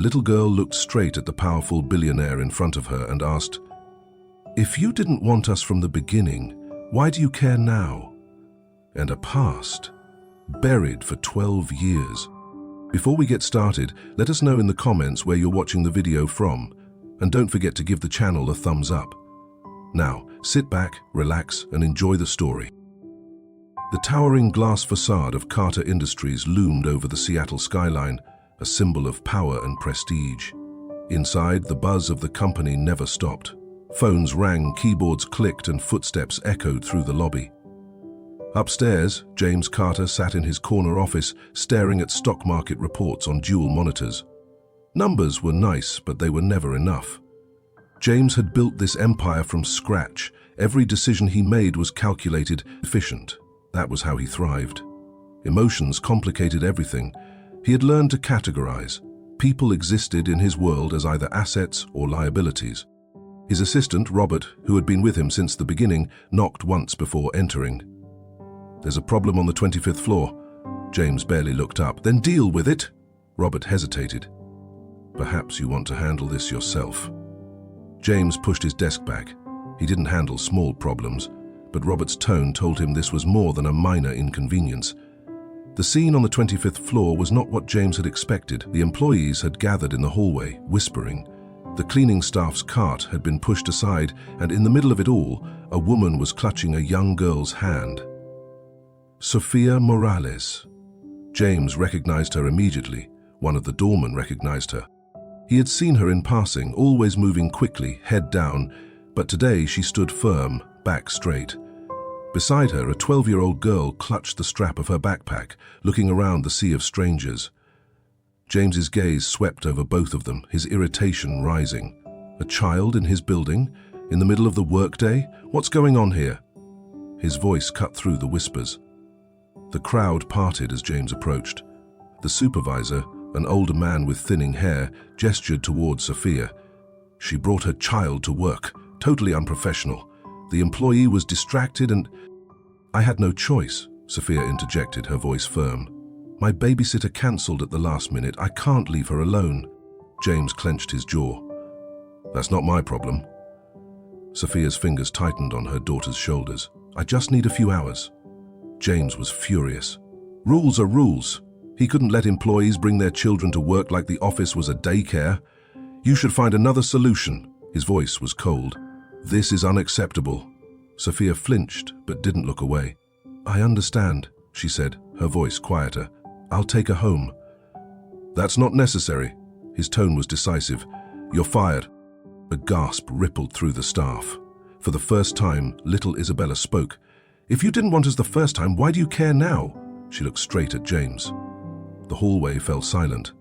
little girl looked straight at the powerful billionaire in front of her and asked, "If you didn't want us from the beginning, why do you care now?" And a past, buried for 12 years. Before we get started, let us know in the comments where you're watching the video from, and don't forget to give the channel a thumbs up. Now, sit back, relax, and enjoy the story. The towering glass facade of Carter Industries loomed over the Seattle skyline, a symbol of power and prestige. Inside, the buzz of the company never stopped. Phones rang, keyboards clicked, and footsteps echoed through the lobby. Upstairs, James Carter sat in his corner office, staring at stock market reports on dual monitors. Numbers were nice, but they were never enough. James had built this empire from scratch. Every decision he made was calculated, efficient. That was how he thrived. Emotions complicated everything. He had learned to categorize. People existed in his world as either assets or liabilities. His assistant, Robert, who had been with him since the beginning, knocked once before entering. "There's a problem on the 25th floor." James barely looked up. "Then deal with it." Robert hesitated. "Perhaps you want to handle this yourself." James pushed his desk back. He didn't handle small problems, but Robert's tone told him this was more than a minor inconvenience. The scene on the 25th floor was not what James had expected. The employees had gathered in the hallway, whispering. The cleaning staff's cart had been pushed aside, and in the middle of it all, a woman was clutching a young girl's hand. Sophia Morales. James recognized her immediately. One of the doormen recognized her. He had seen her in passing, always moving quickly, head down, but today she stood firm, back straight. Beside her, a 12-year-old girl clutched the strap of her backpack, looking around the sea of strangers. James's gaze swept over both of them, his irritation rising. A child in his building? In the middle of the workday? What's going on here? His voice cut through the whispers. The crowd parted as James approached. The supervisor, an older man with thinning hair, gestured towards Sophia. She brought her child to work, totally unprofessional. The employee was distracted and... "I had no choice," Sophia interjected, her voice firm. "My babysitter cancelled at the last minute. I can't leave her alone." James clenched his jaw. "That's not my problem." Sophia's fingers tightened on her daughter's shoulders. "I just need a few hours." James was furious. Rules are rules. He couldn't let employees bring their children to work like the office was a daycare. "You should find another solution." His voice was cold. "This is unacceptable." Sophia flinched, but didn't look away. "I understand," she said, her voice quieter. "I'll take her home." "That's not necessary." His tone was decisive. "You're fired." A gasp rippled through the staff. For the first time, little Isabella spoke. "If you didn't want us the first time, why do you care now?" She looked straight at James. The hallway fell silent.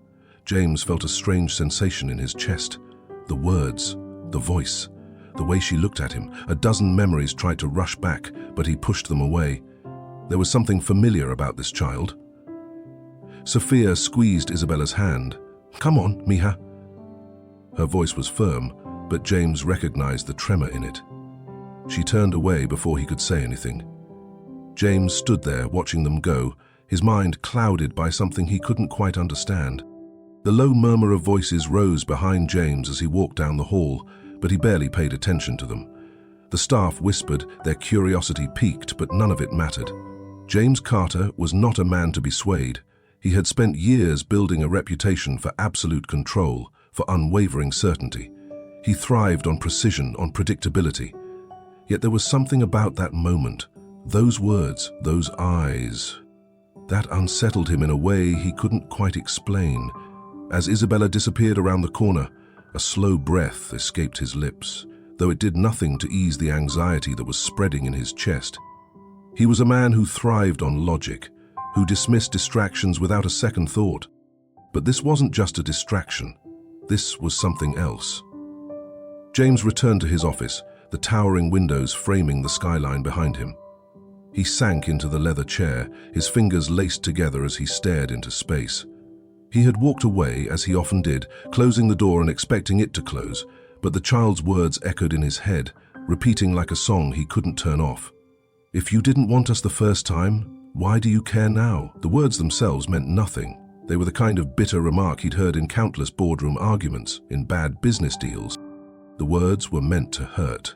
James felt a strange sensation in his chest. The words, the voice, the way she looked at him. A dozen memories tried to rush back, but he pushed them away. There was something familiar about this child. Sophia squeezed Isabella's hand. "Come on, mija." Her voice was firm, but James recognized the tremor in it. She turned away before he could say anything. James stood there watching them go, his mind clouded by something he couldn't quite understand. The low murmur of voices rose behind James as he walked down the hall, but he barely paid attention to them. The staff whispered, their curiosity piqued, but none of it mattered. James Carter was not a man to be swayed. He had spent years building a reputation for absolute control, for unwavering certainty. He thrived on precision, on predictability. Yet there was something about that moment, those words, those eyes, that unsettled him in a way he couldn't quite explain. As Isabella disappeared around the corner, a slow breath escaped his lips, though it did nothing to ease the anxiety that was spreading in his chest. He was a man who thrived on logic, who dismissed distractions without a second thought. But this wasn't just a distraction. This was something else. James returned to his office, the towering windows framing the skyline behind him. He sank into the leather chair, his fingers laced together as he stared into space. He had walked away, as he often did, closing the door and expecting it to close, but the child's words echoed in his head, repeating like a song he couldn't turn off. "If you didn't want us the first time, why do you care now?" The words themselves meant nothing. They were the kind of bitter remark he'd heard in countless boardroom arguments, in bad business deals. The words were meant to hurt,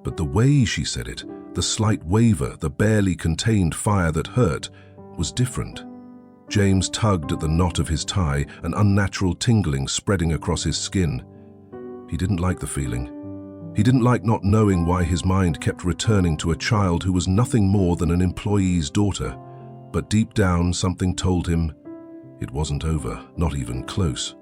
but the way she said it, the slight waver, the barely contained fire that hurt, was different. James tugged at the knot of his tie, an unnatural tingling spreading across his skin. He didn't like the feeling. He didn't like not knowing why his mind kept returning to a child who was nothing more than an employee's daughter. But deep down, something told him it wasn't over, not even close.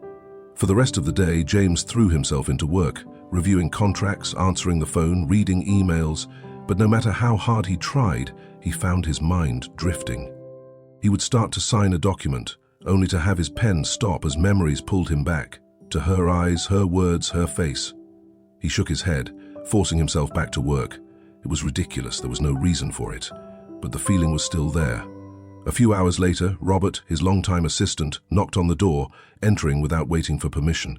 For the rest of the day, James threw himself into work, reviewing contracts, answering the phone, reading emails, but no matter how hard he tried, he found his mind drifting. He would start to sign a document, only to have his pen stop as memories pulled him back, to her eyes, her words, her face. He shook his head, forcing himself back to work. It was ridiculous, there was no reason for it, but the feeling was still there. A few hours later, Robert, his longtime assistant, knocked on the door, entering without waiting for permission.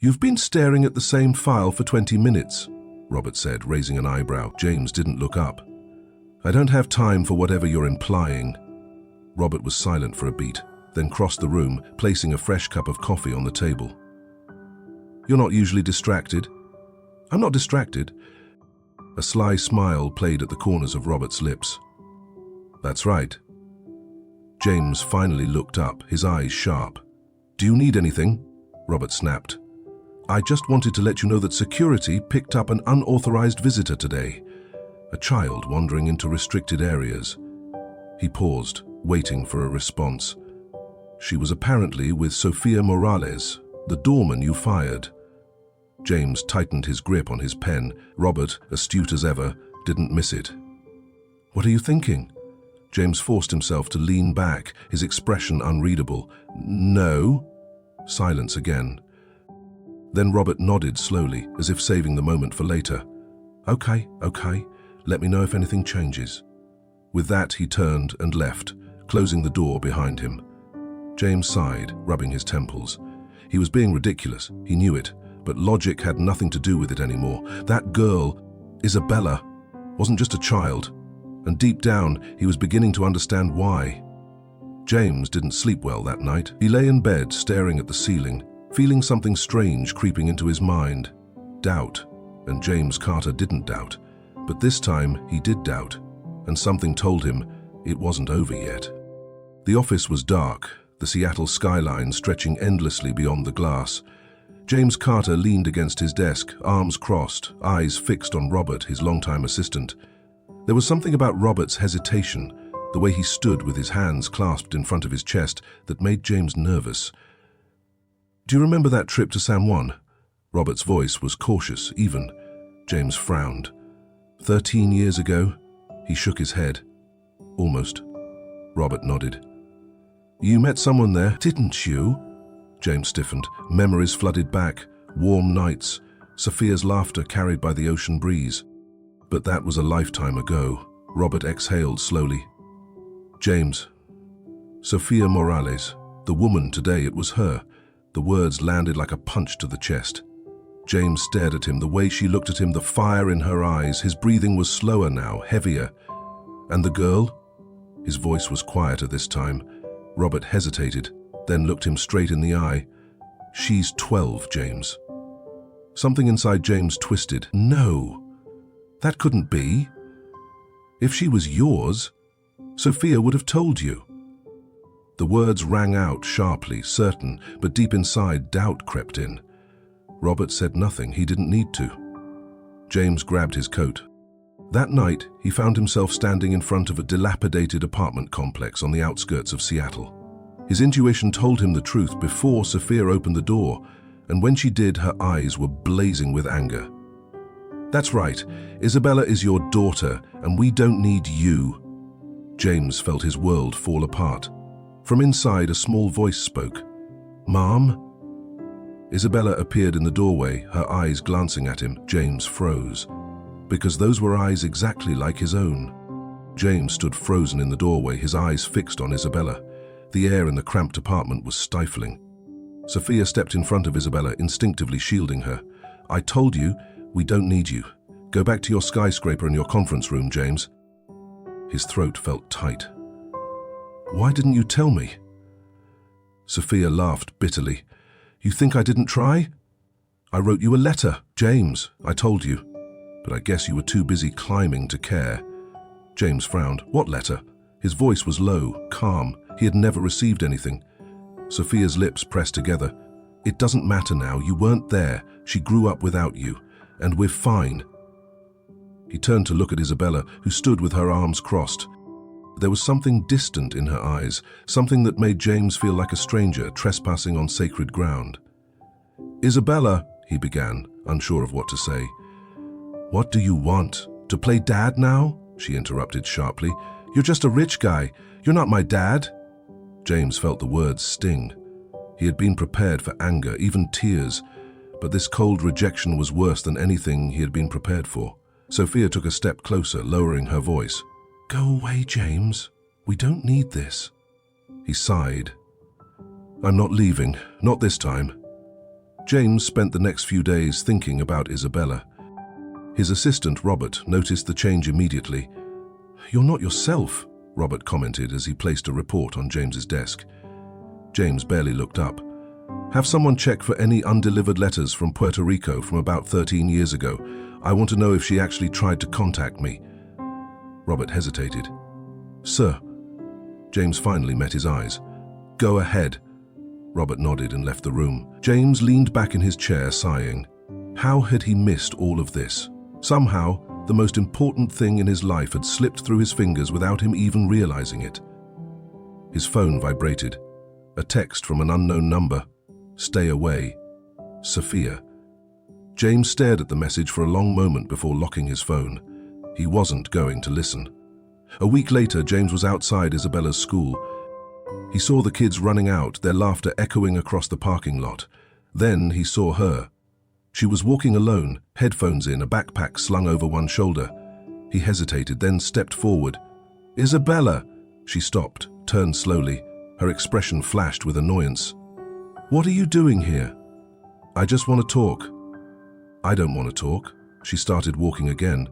"You've been staring at the same file for 20 minutes, Robert said, raising an eyebrow. James didn't look up. "I don't have time for whatever you're implying." Robert was silent for a beat, then crossed the room, placing a fresh cup of coffee on the table. "You're not usually distracted." "I'm not distracted." A sly smile played at the corners of Robert's lips. "That's right." James finally looked up, his eyes sharp. "Do you need anything?" Robert snapped. "I just wanted to let you know that security picked up an unauthorized visitor today. A child wandering into restricted areas." He paused, waiting for a response. "She was apparently with Sofia Morales, the doorman you fired." James tightened his grip on his pen. Robert, astute as ever, didn't miss it. "What are you thinking?" James forced himself to lean back, his expression unreadable. "No." Silence again. Then Robert nodded slowly, as if saving the moment for later. Okay. Let me know if anything changes." With that, he turned and left, closing the door behind him. James sighed, rubbing his temples. He was being ridiculous, he knew it, but logic had nothing to do with it anymore. That girl, Isabella, wasn't just a child, and deep down, he was beginning to understand why. James didn't sleep well that night. He lay in bed, staring at the ceiling, feeling something strange creeping into his mind. Doubt. And James Carter didn't doubt. But this time, he did doubt, and something told him it wasn't over yet. The office was dark, the Seattle skyline stretching endlessly beyond the glass. James Carter leaned against his desk, arms crossed, eyes fixed on Robert, his longtime assistant. There was something about Robert's hesitation, the way he stood with his hands clasped in front of his chest, that made James nervous. "Do you remember that trip to San Juan?" Robert's voice was cautious, even. James frowned. 13 years ago? He shook his head. "Almost." Robert nodded. "You met someone there, didn't you?" James stiffened. Memories flooded back, warm nights, Sophia's laughter carried by the ocean breeze. But that was a lifetime ago. Robert exhaled slowly. "James, Sofia Morales, the woman today, it was her." The words landed like a punch to the chest. James stared at him, the way she looked at him, the fire in her eyes. His breathing was slower now, heavier. "And the girl?" His voice was quieter this time. Robert hesitated, then looked him straight in the eye. "She's 12, James." Something inside James twisted. "No, that couldn't be. If she was yours, Sophia would have told you." The words rang out sharply, certain, but deep inside doubt crept in. Robert said nothing. He didn't need to. James grabbed his coat. That night, he found himself standing in front of a dilapidated apartment complex on the outskirts of Seattle. His intuition told him the truth before Sophia opened the door, and when she did, her eyes were blazing with anger. "That's right. Isabella is your daughter, and we don't need you." James felt his world fall apart. From inside, a small voice spoke. "Mom?" Isabella appeared in the doorway, her eyes glancing at him. James froze, because those were eyes exactly like his own. James stood frozen in the doorway, his eyes fixed on Isabella. The air in the cramped apartment was stifling. Sophia stepped in front of Isabella, instinctively shielding her. "I told you, we don't need you. Go back to your skyscraper and your conference room, James." His throat felt tight. "Why didn't you tell me?" Sophia laughed bitterly. You think I didn't try? I wrote you a letter, James, I told you. But I guess you were too busy climbing to care. James frowned. What letter? His voice was low, calm. He had never received anything. Sophia's lips pressed together. It doesn't matter now. You weren't there. She grew up without you. And we're fine. He turned to look at Isabella, who stood with her arms crossed. There was something distant in her eyes, something that made James feel like a stranger trespassing on sacred ground. Isabella, he began, unsure of what to say. What do you want? To play dad now? She interrupted sharply. You're just a rich guy. You're not my dad. James felt the words sting. He had been prepared for anger, even tears, but this cold rejection was worse than anything he had been prepared for. Sophia took a step closer, lowering her voice. Go away, James. We don't need this. He sighed. I'm not leaving, not this time. James spent the next few days thinking about Isabella. His assistant, Robert, noticed the change immediately. You're not yourself, Robert commented as he placed a report on James's desk. James barely looked up. Have someone check for any undelivered letters from Puerto Rico from about 13 years ago. I want to know if she actually tried to contact me. Robert hesitated. Sir. James finally met his eyes. Go ahead. Robert nodded and left the room. James leaned back in his chair, sighing. How had he missed all of this? Somehow, the most important thing in his life had slipped through his fingers without him even realizing it. His phone vibrated. A text from an unknown number. Stay away. Sophia. James stared at the message for a long moment before locking his phone. He wasn't going to listen. A week later, James was outside Isabella's school. He saw the kids running out, their laughter echoing across the parking lot. Then he saw her. She was walking alone, headphones in, a backpack slung over one shoulder. He hesitated, then stepped forward. Isabella! She stopped, turned slowly. Her expression flashed with annoyance. What are you doing here? I just want to talk. I don't want to talk. She started walking again.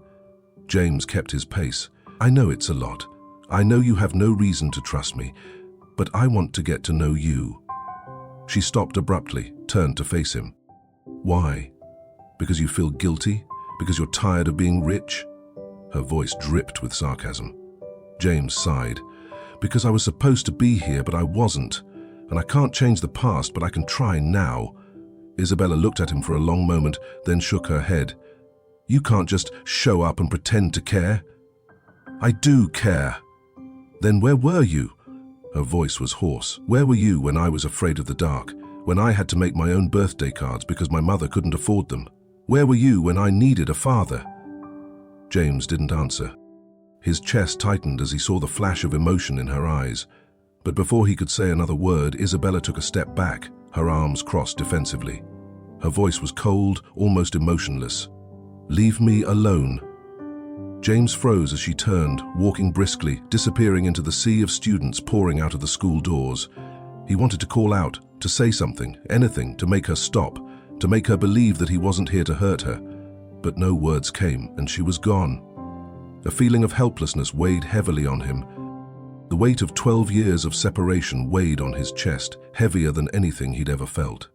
James kept his pace. I know it's a lot. I know you have no reason to trust me, but I want to get to know you. She stopped abruptly, turned to face him. Why? Because you feel guilty? Because you're tired of being rich? Her voice dripped with sarcasm. James sighed. Because I was supposed to be here, but I wasn't. And I can't change the past, but I can try now. Isabella looked at him for a long moment, then shook her head. You can't just show up and pretend to care. I do care. Then where were you? Her voice was hoarse. Where were you when I was afraid of the dark? When I had to make my own birthday cards because my mother couldn't afford them? Where were you when I needed a father? James didn't answer. His chest tightened as he saw the flash of emotion in her eyes. But before he could say another word, Isabella took a step back, her arms crossed defensively. Her voice was cold, almost emotionless. Leave me alone. James froze as she turned, walking briskly, disappearing into the sea of students pouring out of the school doors. He wanted to call out, to say something, anything, to make her stop, to make her believe that he wasn't here to hurt her. But no words came, and she was gone. A feeling of helplessness weighed heavily on him. The weight of 12 years of separation weighed on his chest, heavier than anything he'd ever felt.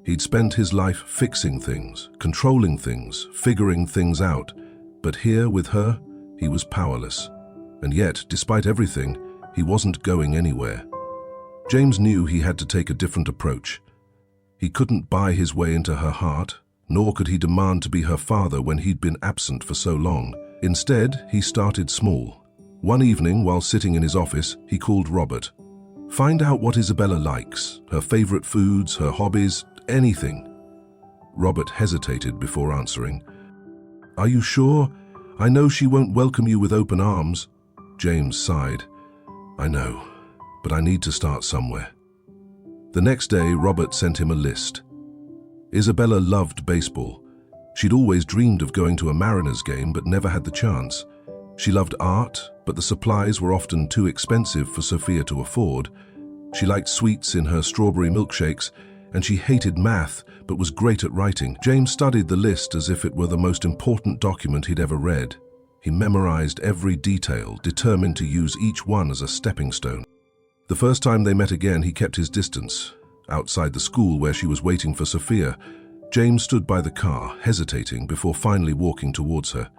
He'd spent his life fixing things, controlling things, figuring things out. But here, with her, he was powerless. And yet, despite everything, he wasn't going anywhere. James knew he had to take a different approach. He couldn't buy his way into her heart, nor could he demand to be her father when he'd been absent for so long. Instead, he started small. One evening, while sitting in his office, he called Robert. Find out what Isabella likes, her favorite foods, her hobbies, anything. Robert hesitated before answering. Are you sure? I know she won't welcome you with open arms. James sighed. I know, but I need to start somewhere. The next day, Robert sent him a list. Isabella loved baseball. She'd always dreamed of going to a Mariners game, but never had the chance. She loved art, but the supplies were often too expensive for Sophia to afford. She liked sweets in her strawberry milkshakes, and she hated math, but was great at writing. James studied the list as if it were the most important document he'd ever read. He memorized every detail, determined to use each one as a stepping stone. The first time they met again, he kept his distance. Outside the school where she was waiting for Sophia, James stood by the car, hesitating before finally walking towards her.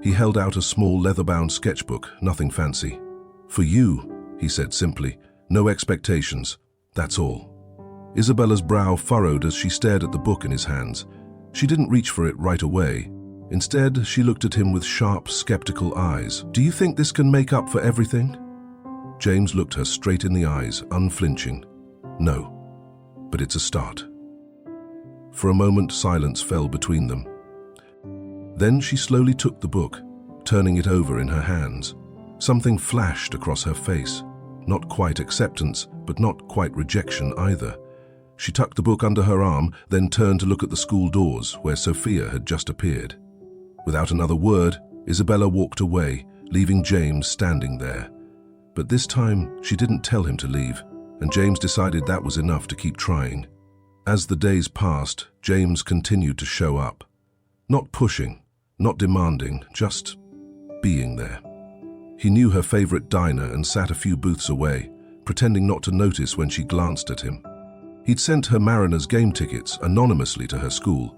He held out a small leather-bound sketchbook, nothing fancy. "For you," he said simply. "No expectations. That's all." Isabella's brow furrowed as she stared at the book in his hands. She didn't reach for it right away. Instead, she looked at him with sharp, skeptical eyes. "Do you think this can make up for everything?" James looked her straight in the eyes, unflinching. "No, but it's a start." For a moment, silence fell between them. Then she slowly took the book, turning it over in her hands. Something flashed across her face. Not quite acceptance, but not quite rejection either. She tucked the book under her arm, then turned to look at the school doors, where Sophia had just appeared. Without another word, Isabella walked away, leaving James standing there. But this time, she didn't tell him to leave, and James decided that was enough to keep trying. As the days passed, James continued to show up. Not pushing, not demanding, just being there. He knew her favorite diner and sat a few booths away, pretending not to notice when she glanced at him. He'd sent her Mariners game tickets anonymously to her school,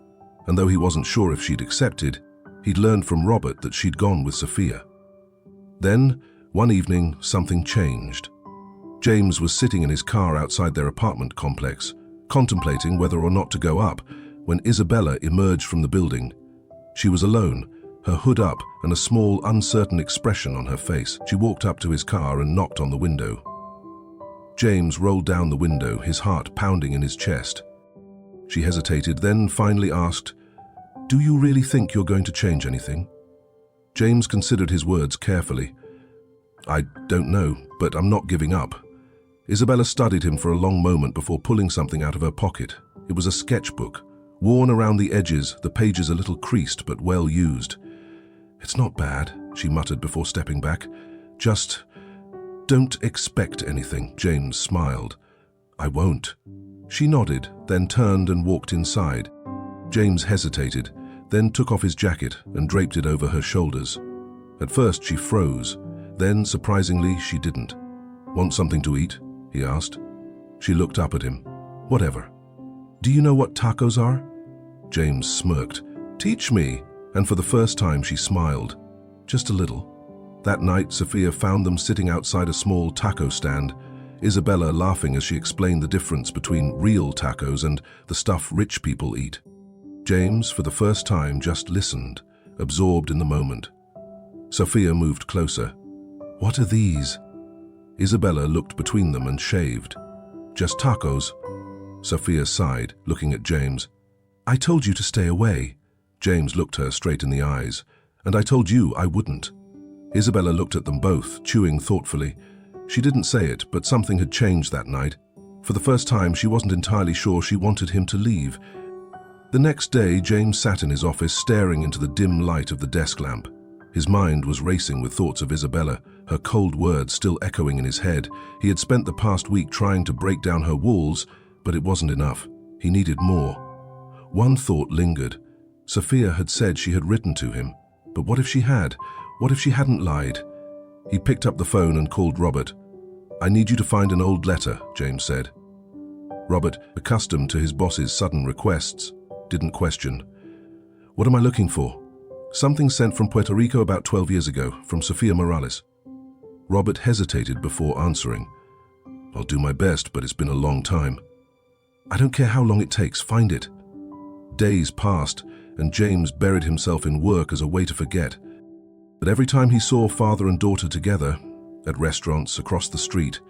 and though he wasn't sure if she'd accepted, he'd learned from Robert that she'd gone with Sophia. Then, one evening, something changed. James was sitting in his car outside their apartment complex, contemplating whether or not to go up, when Isabella emerged from the building. She was alone, her hood up and a small, uncertain expression on her face. She walked up to his car and knocked on the window. James rolled down the window, his heart pounding in his chest. She hesitated, then finally asked, "Do you really think you're going to change anything?" James considered his words carefully. "I don't know, but I'm not giving up." Isabella studied him for a long moment before pulling something out of her pocket. It was a sketchbook, worn around the edges, the pages a little creased but well used. "It's not bad," she muttered before stepping back. "Just don't expect anything." James smiled. "I won't." She nodded, then turned and walked inside. James hesitated, then took off his jacket and draped it over her shoulders. At first she froze, then surprisingly she didn't. "Want something to eat?" he asked. She looked up at him. "Whatever." "Do you know what tacos are?" James smirked. "Teach me." And for the first time she smiled. Just a little. That night, Sophia found them sitting outside a small taco stand, Isabella laughing as she explained the difference between real tacos and the stuff rich people eat. James, for the first time, just listened, absorbed in the moment. Sophia moved closer. "What are these?" Isabella looked between them and shaved. "Just tacos." Sophia sighed, looking at James. "I told you to stay away." James looked her straight in the eyes. "And I told you I wouldn't." Isabella looked at them both, chewing thoughtfully. She didn't say it, but something had changed that night. For the first time, she wasn't entirely sure she wanted him to leave. The next day, James sat in his office, staring into the dim light of the desk lamp. His mind was racing with thoughts of Isabella, her cold words still echoing in his head. He had spent the past week trying to break down her walls, but it wasn't enough. He needed more. One thought lingered. Sophia had said she had written to him. But what if she had? What if she hadn't lied? He picked up the phone and called Robert. "I need you to find an old letter," James said. Robert, accustomed to his boss's sudden requests, didn't question. "What am I looking for?" "Something sent from Puerto Rico about 12 years ago, from Sofia Morales." Robert hesitated before answering. "I'll do my best, but it's been a long time." "I don't care how long it takes, find it." Days passed, and James buried himself in work as a way to forget. But every time he saw father and daughter together, at restaurants across the street,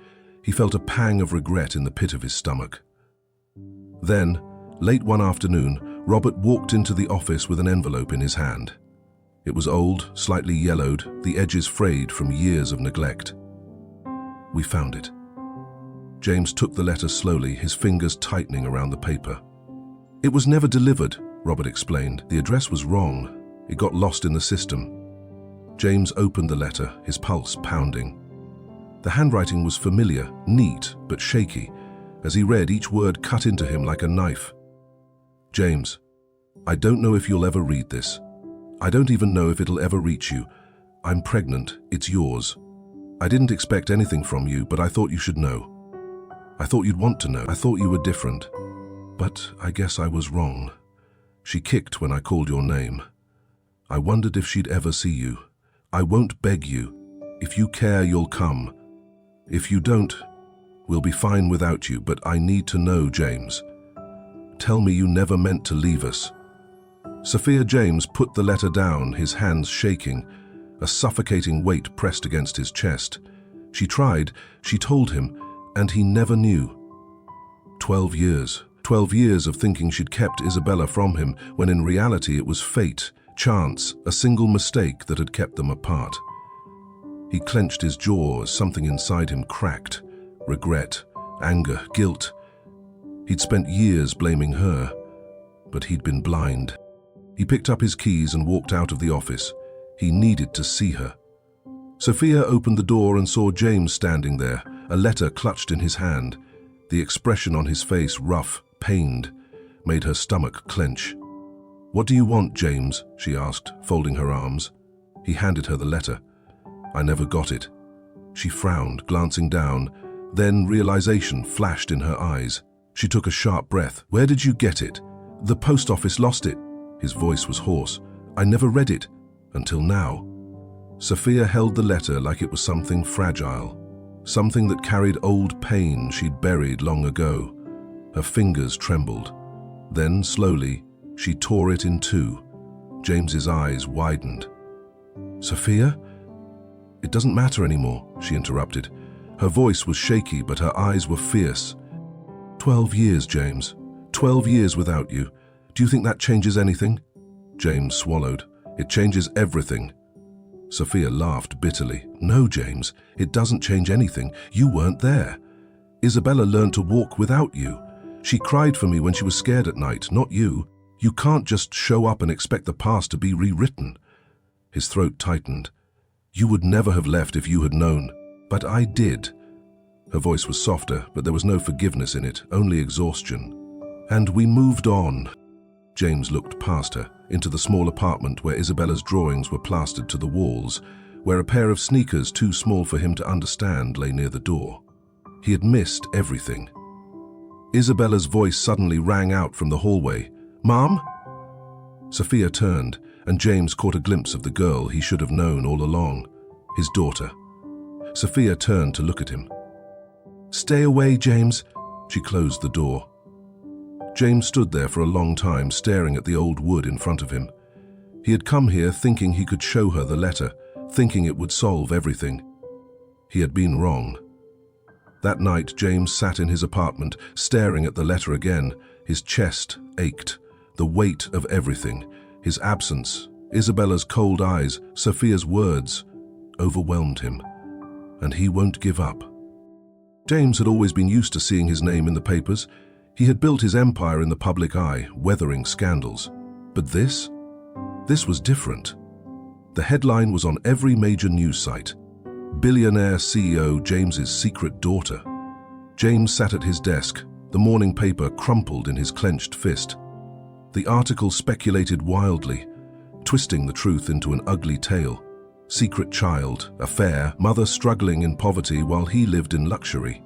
he felt a pang of regret in the pit of his stomach. Then, late one afternoon, Robert walked into the office with an envelope in his hand. It was old, slightly yellowed, the edges frayed from years of neglect. "We found it." James took the letter slowly, his fingers tightening around the paper. "It was never delivered," Robert explained. "The address was wrong. It got lost in the system." James opened the letter, his pulse pounding. The handwriting was familiar, neat, but shaky. As he read, each word cut into him like a knife. "James, I don't know if you'll ever read this. I don't even know if it'll ever reach you. I'm pregnant. It's yours. I didn't expect anything from you, but I thought you should know. I thought you'd want to know. I thought you were different. But I guess I was wrong. She kicked when I called your name. I wondered if she'd ever see you. I won't beg you. If you care, you'll come. If you don't, we'll be fine without you, but I need to know, James. Tell me you never meant to leave us. Sophia James put the letter down, his hands shaking, a suffocating weight pressed against his chest. She tried, she told him, and he never knew. 12 years. 12 years of thinking she'd kept Isabella from him, when in reality it was fate, chance, a single mistake that had kept them apart. He clenched his jaw as something inside him cracked. Regret, anger, guilt. He'd spent years blaming her, but he'd been blind. He picked up his keys and walked out of the office. He needed to see her. Sophia opened the door and saw James standing there, a letter clutched in his hand. The expression on his face, rough, pained, made her stomach clench. "What do you want, James?" she asked, folding her arms. He handed her the letter. "I never got it." She frowned, glancing down. Then realization flashed in her eyes. She took a sharp breath. "Where did you get it?" "The post office lost it." His voice was hoarse. "I never read it. Until now." Sophia held the letter like it was something fragile. Something that carried old pain she'd buried long ago. Her fingers trembled. Then, slowly, she tore it in two. James's eyes widened. "Sophia?" "It doesn't matter anymore," she interrupted. Her voice was shaky, but her eyes were fierce. 12 years, James. 12 years without you. Do you think that changes anything?" James swallowed. "It changes everything." Sophia laughed bitterly. "No, James, it doesn't change anything. You weren't there. Isabella learned to walk without you. She cried for me when she was scared at night, not you. You can't just show up and expect the past to be rewritten." His throat tightened. "You would never have left if you had known. But I did." Her voice was softer, but there was no forgiveness in it, only exhaustion. "And we moved on." James looked past her, into the small apartment where Isabella's drawings were plastered to the walls, where a pair of sneakers too small for him to understand lay near the door. He had missed everything. Isabella's voice suddenly rang out from the hallway. "Mom?" Sophia turned, and James caught a glimpse of the girl he should have known all along, his daughter. Sophia turned to look at him. "Stay away, James." She closed the door. James stood there for a long time, staring at the old wood in front of him. He had come here thinking he could show her the letter, thinking it would solve everything. He had been wrong. That night, James sat in his apartment, staring at the letter again. His chest ached. The weight of everything, his absence, Isabella's cold eyes, Sophia's words, overwhelmed him. And he won't give up. James had always been used to seeing his name in the papers. He had built his empire in the public eye, weathering scandals. But this was different. The headline was on every major news site. Billionaire CEO James's secret daughter. James sat at his desk, the morning paper crumpled in his clenched fist. The article speculated wildly, twisting the truth into an ugly tale. Secret child, affair, mother struggling in poverty while he lived in luxury.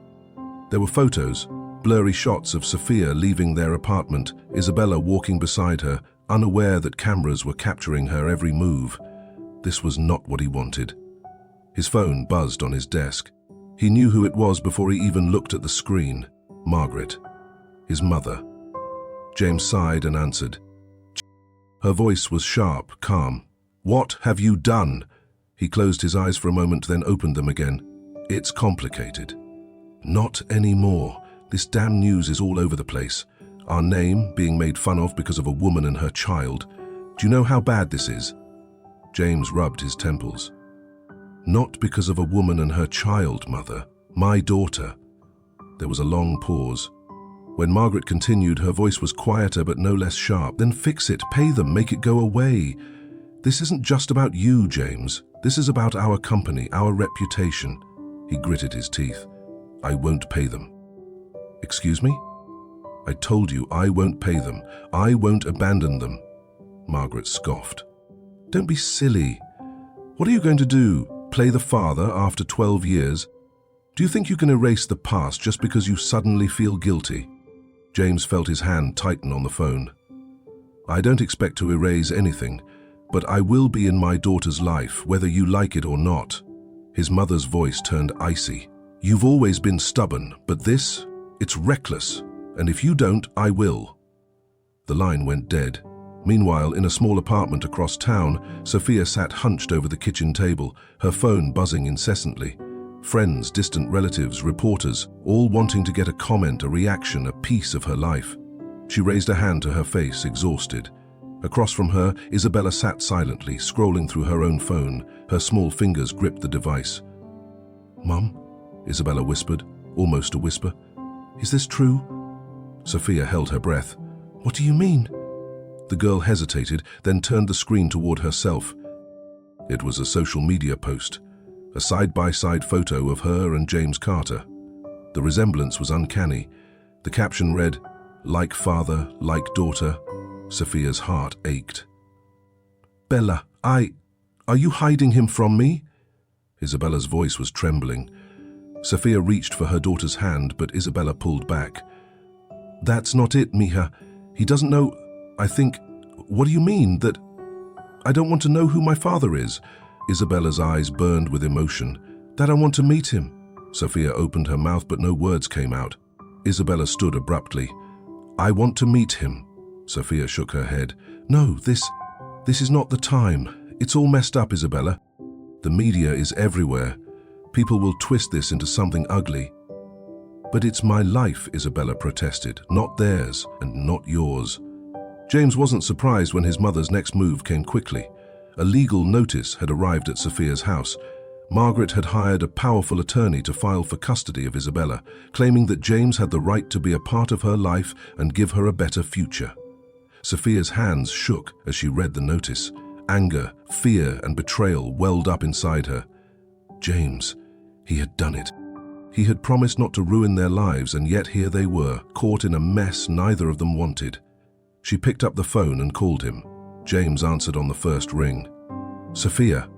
There were photos, blurry shots of Sophia leaving their apartment, Isabella walking beside her, unaware that cameras were capturing her every move. This was not what he wanted. His phone buzzed on his desk. He knew who it was before he even looked at the screen. Margaret. His mother. James sighed and answered. Her voice was sharp, calm. "What have you done?" He closed his eyes for a moment, then opened them again. "It's complicated." "Not anymore. This damn news is all over the place. Our name being made fun of because of a woman and her child. Do you know how bad this is?" James rubbed his temples. "Not because of a woman and her child, Mother. My daughter." There was a long pause. When Margaret continued, her voice was quieter but no less sharp. "Then fix it, pay them, make it go away. This isn't just about you, James. This is about our company, our reputation." He gritted his teeth. "I won't pay them." "Excuse me?" "I told you I won't pay them. I won't abandon them." Margaret scoffed. "Don't be silly. What are you going to do? Play the father after 12 years? Do you think you can erase the past just because you suddenly feel guilty? James felt his hand tighten on the phone. I don't expect to erase anything, but I will be in my daughter's life, whether you like it or not. His mother's voice turned icy. You've always been stubborn, but this, it's reckless, and if you don't, I will. The line went dead. Meanwhile, in a small apartment across town, Sophia sat hunched over the kitchen table, her phone buzzing incessantly. Friends, distant relatives, reporters, all wanting to get a comment, a reaction, a piece of her life. She raised a hand to her face, exhausted. Across from her, Isabella sat silently, scrolling through her own phone. Her small fingers gripped the device. "Mum?" Isabella whispered, almost a whisper. "Is this true?" Sophia held her breath. "What do you mean?" The girl hesitated, then turned the screen toward herself. It was a social media post, a side-by-side photo of her and James Carter. The resemblance was uncanny. The caption read, "Like father, like daughter." Sophia's heart ached. "Bella, are you hiding him from me?" Isabella's voice was trembling. Sophia reached for her daughter's hand, but Isabella pulled back. "That's not it, Mija. He doesn't know, I think. What do you mean? That I don't want to know who my father is?" Isabella's eyes burned with emotion. "That I want to meet him." Sophia opened her mouth, but no words came out. Isabella stood abruptly. "I want to meet him." Sophia shook her head. "No, this is not the time. It's all messed up, Isabella. The media is everywhere. People will twist this into something ugly." "But it's my life," Isabella protested, "not theirs and not yours." James wasn't surprised when his mother's next move came quickly. A legal notice had arrived at Sophia's house. Margaret had hired a powerful attorney to file for custody of Isabella, claiming that James had the right to be a part of her life and give her a better future. Sophia's hands shook as she read the notice. Anger, fear, and betrayal welled up inside her. James, he had done it. He had promised not to ruin their lives, and yet here they were, caught in a mess neither of them wanted. She picked up the phone and called him. James answered on the first ring. "Sophia,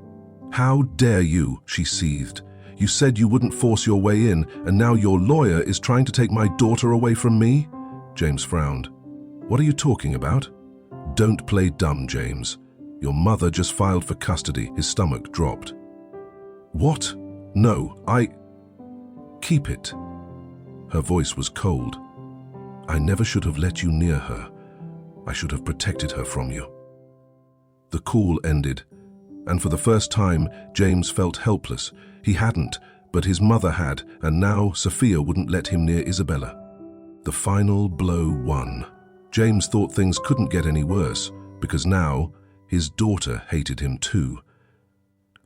how dare you?" she seethed. "You said you wouldn't force your way in, and now your lawyer is trying to take my daughter away from me?" James frowned. "What are you talking about?" "Don't play dumb, James. Your mother just filed for custody." His stomach dropped. "What? No, Keep it." Her voice was cold. "I never should have let you near her. I should have protected her from you." The call ended, and for the first time, James felt helpless. He hadn't, but his mother had, and now Sophia wouldn't let him near Isabella. The final blow won. James thought things couldn't get any worse, because now his daughter hated him too.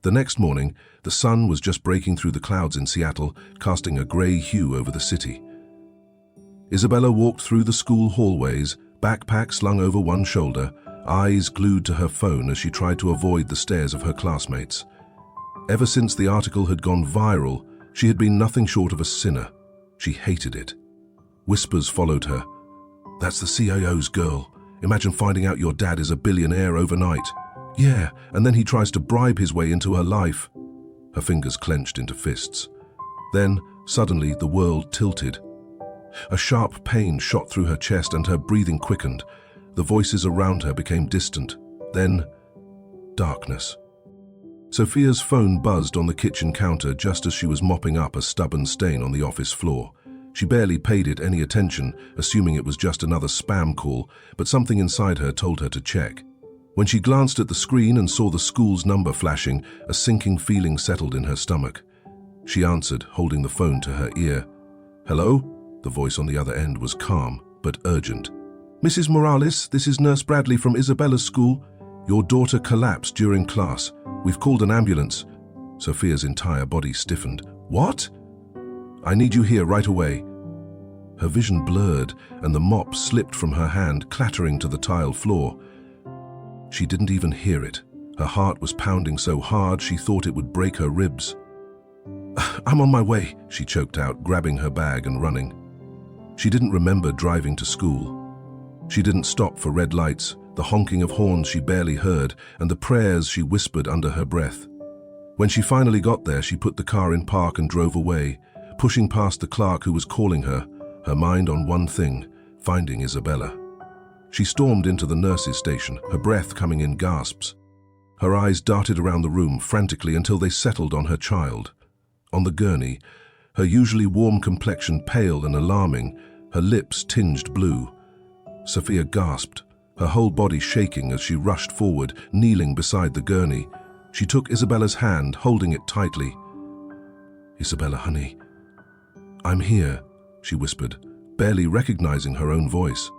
The next morning, the sun was just breaking through the clouds in Seattle, casting a grey hue over the city. Isabella walked through the school hallways, backpack slung over one shoulder, eyes glued to her phone as she tried to avoid the stares of her classmates. Ever since the article had gone viral, she had been nothing short of a sinner. She hated it. Whispers followed her. "That's the CIO's girl. Imagine finding out your dad is a billionaire overnight." "Yeah, and then he tries to bribe his way into her life." Her fingers clenched into fists. Then, suddenly, the world tilted. A sharp pain shot through her chest and her breathing quickened. The voices around her became distant. Then, darkness. Sophia's phone buzzed on the kitchen counter just as she was mopping up a stubborn stain on the office floor. She barely paid it any attention, assuming it was just another spam call, but something inside her told her to check. When she glanced at the screen and saw the school's number flashing, a sinking feeling settled in her stomach. She answered, holding the phone to her ear. "Hello?" The voice on the other end was calm, but urgent. "Mrs. Morales, this is Nurse Bradley from Isabella's school. Your daughter collapsed during class. We've called an ambulance." Sophia's entire body stiffened. "What?" "I need you here right away." Her vision blurred, and the mop slipped from her hand, clattering to the tile floor. She didn't even hear it. Her heart was pounding so hard she thought it would break her ribs. "I'm on my way," she choked out, grabbing her bag and running. She didn't remember driving to school. She didn't stop for red lights, the honking of horns she barely heard, and the prayers she whispered under her breath. When she finally got there, she put the car in park and drove away, pushing past the clerk who was calling her mind on one thing, finding Isabella. She stormed into the nurse's station, her breath coming in gasps. Her eyes darted around the room frantically until they settled on her child. On the gurney, her usually warm complexion pale and alarming, her lips tinged blue. Sophia gasped, her whole body shaking as she rushed forward, kneeling beside the gurney. She took Isabella's hand, holding it tightly. "Isabella, honey, I'm here," she whispered, barely recognizing her own voice.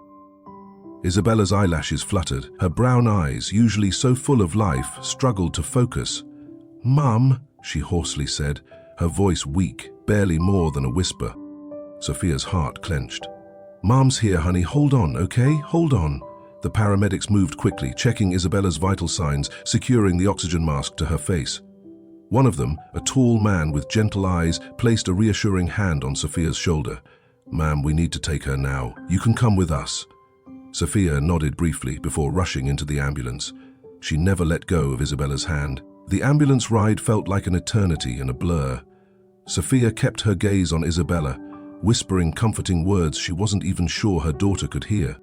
Isabella's eyelashes fluttered. Her brown eyes, usually so full of life, struggled to focus. "Mum," she hoarsely said, her voice weak, barely more than a whisper. Sophia's heart clenched. "Mom's here, honey. Hold on, okay? Hold on." The paramedics moved quickly, checking Isabella's vital signs, securing the oxygen mask to her face. One of them, a tall man with gentle eyes, placed a reassuring hand on Sophia's shoulder. "Ma'am, we need to take her now. You can come with us." Sophia nodded briefly before rushing into the ambulance. She never let go of Isabella's hand. The ambulance ride felt like an eternity in a blur. Sophia kept her gaze on Isabella, whispering comforting words she wasn't even sure her daughter could hear.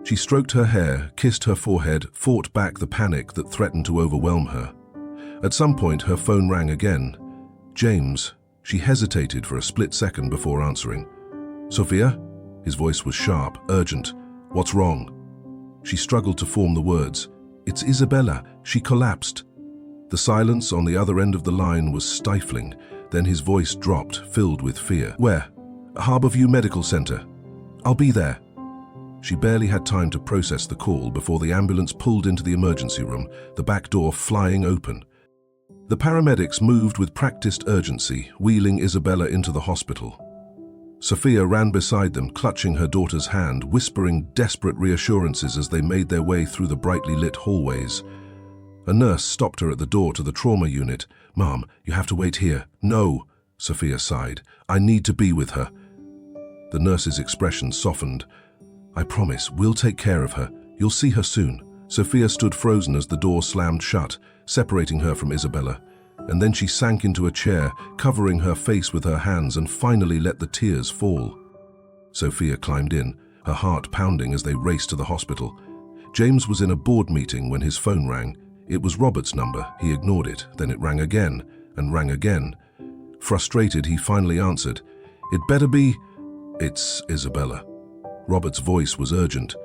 She stroked her hair, kissed her forehead, fought back the panic that threatened to overwhelm her. At some point, her phone rang again. "James." She hesitated for a split second before answering. "Sophia?" His voice was sharp, urgent. "What's wrong?" She struggled to form the words. "It's Isabella. She collapsed." The silence on the other end of the line was stifling. Then his voice dropped, filled with fear. "Where?" "Harborview Medical Center." "I'll be there." She barely had time to process the call before the ambulance pulled into the emergency room, the back door flying open. The paramedics moved with practiced urgency, wheeling Isabella into the hospital. Sophia ran beside them, clutching her daughter's hand, whispering desperate reassurances as they made their way through the brightly lit hallways. A nurse stopped her at the door to the trauma unit. "Mom, you have to wait here." "No," Sophia sighed. "I need to be with her." The nurse's expression softened. "I promise, we'll take care of her. You'll see her soon." Sophia stood frozen as the door slammed shut, separating her from Isabella. And then she sank into a chair, covering her face with her hands, and finally let the tears fall. Sophia climbed in, her heart pounding as they raced to the hospital. James was in a board meeting when his phone rang. It was Robert's number. He ignored it. Then it rang again, and rang again. Frustrated, he finally answered. "It better be..." "It's Isabella." Robert's voice was urgent.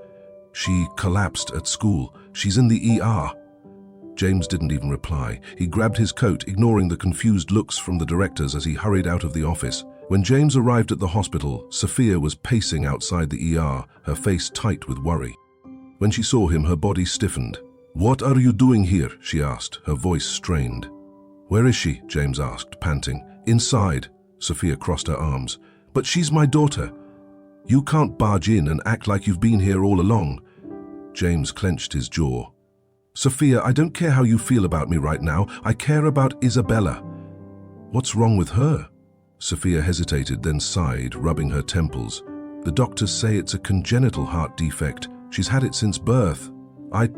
"She collapsed at school. She's in the ER." James didn't even reply. He grabbed his coat, ignoring the confused looks from the directors as he hurried out of the office. When James arrived at the hospital, Sophia was pacing outside the ER, her face tight with worry. When she saw him, her body stiffened. "What are you doing here?" she asked, her voice strained. "Where is she?" James asked, panting. "Inside." Sophia crossed her arms. "But she's my daughter. You can't barge in and act like you've been here all along." James clenched his jaw. "Sophia, I don't care how you feel about me right now. I care about Isabella." "What's wrong with her?" Sophia hesitated, then sighed, rubbing her temples. "The doctors say it's a congenital heart defect. She's had it since birth. I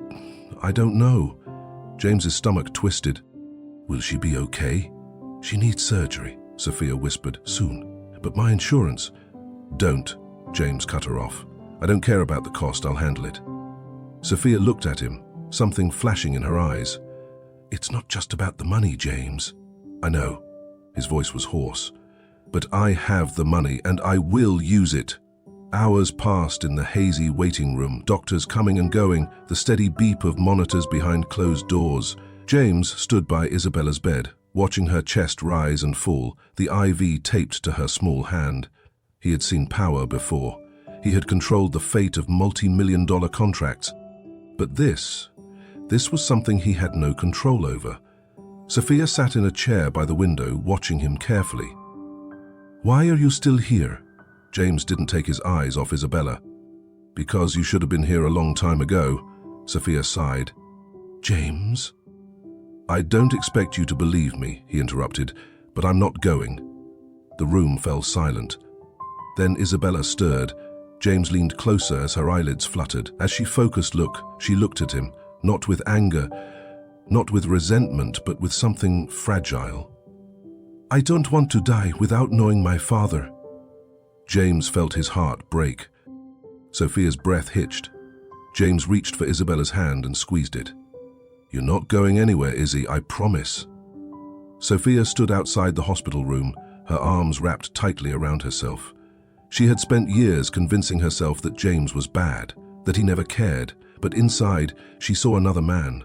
don't know." James's stomach twisted. "Will she be okay?" "She needs surgery," Sophia whispered. "Soon. But my insurance..." "Don't," James cut her off. "I don't care about the cost. I'll handle it." Sophia looked at him, something flashing in her eyes. "It's not just about the money, James." "I know." His voice was hoarse. "But I have the money, and I will use it." Hours passed in the hazy waiting room, doctors coming and going, the steady beep of monitors behind closed doors. James stood by Isabella's bed, watching her chest rise and fall, the IV taped to her small hand. He had seen power before. He had controlled the fate of multi-million-dollar contracts. But this was something he had no control over. Sophia sat in a chair by the window, watching him carefully. "Why are you still here?" James didn't take his eyes off Isabella. "Because you should have been here a long time ago," Sophia sighed. "James?" "I don't expect you to believe me," he interrupted, "but I'm not going." The room fell silent. Then Isabella stirred. James leaned closer as her eyelids fluttered. As she focused, she looked at him, not with anger, not with resentment, but with something fragile. "I don't want to die without knowing my father." James felt his heart break. Sophia's breath hitched. James reached for Isabella's hand and squeezed it. "You're not going anywhere, Izzy, I promise." Sophia stood outside the hospital room, her arms wrapped tightly around herself. She had spent years convincing herself that James was bad, that he never cared, but inside she saw another man.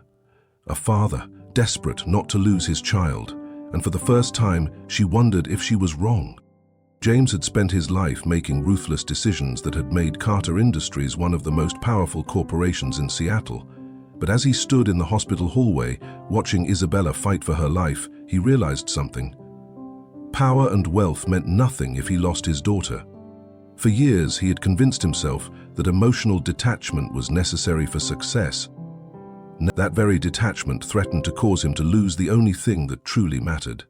A father, desperate not to lose his child, and for the first time she wondered if she was wrong. James had spent his life making ruthless decisions that had made Carter Industries one of the most powerful corporations in Seattle. But as he stood in the hospital hallway, watching Isabella fight for her life, he realized something. Power and wealth meant nothing if he lost his daughter. For years, he had convinced himself that emotional detachment was necessary for success. That very detachment threatened to cause him to lose the only thing that truly mattered.